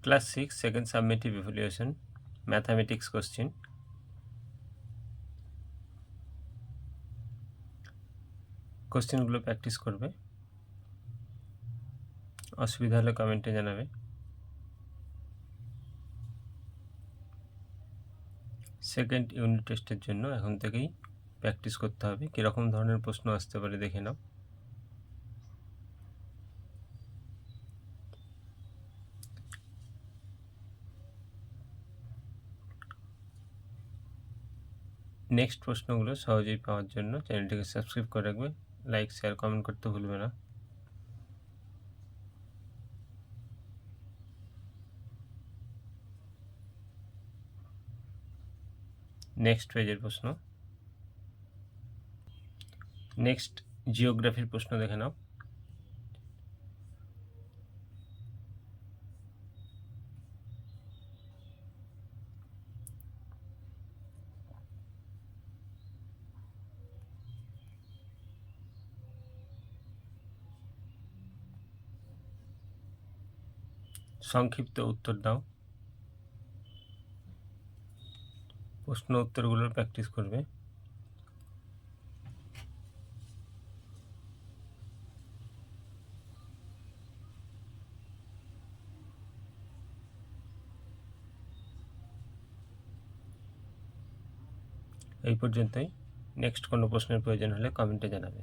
Class 6 second সাবমিটিভ evaluation mathematics question. কোশ্চেনগুলো practice করবে, অসুবিধা হলে কমেন্টে জানাবে। সেকেন্ড ইউনিট টেস্টের জন্য এখন থেকেই প্র্যাকটিস করতে হবে। কীরকম ধরনের প্রশ্ন আসতে পারে দেখে নাও। নেক্সট প্রশ্নগুলো সহজেই পাওয়ার জন্য চ্যানেলটিকে সাবস্ক্রাইব করে রাখবে, লাইক শেয়ার কমেন্ট করতে ভুলবে না। নেক্সট পেজের প্রশ্ন, নেক্সট জিওগ্রাফির প্রশ্ন দেখে নাও। সংক্ষিপ্ত উত্তর দাও। প্রশ্ন উত্তরগুলোর প্র্যাকটিস করবে। এই পর্যন্তই। নেক্সট কোনো প্রশ্নের প্রয়োজন হলে কমেন্টে জানাবে।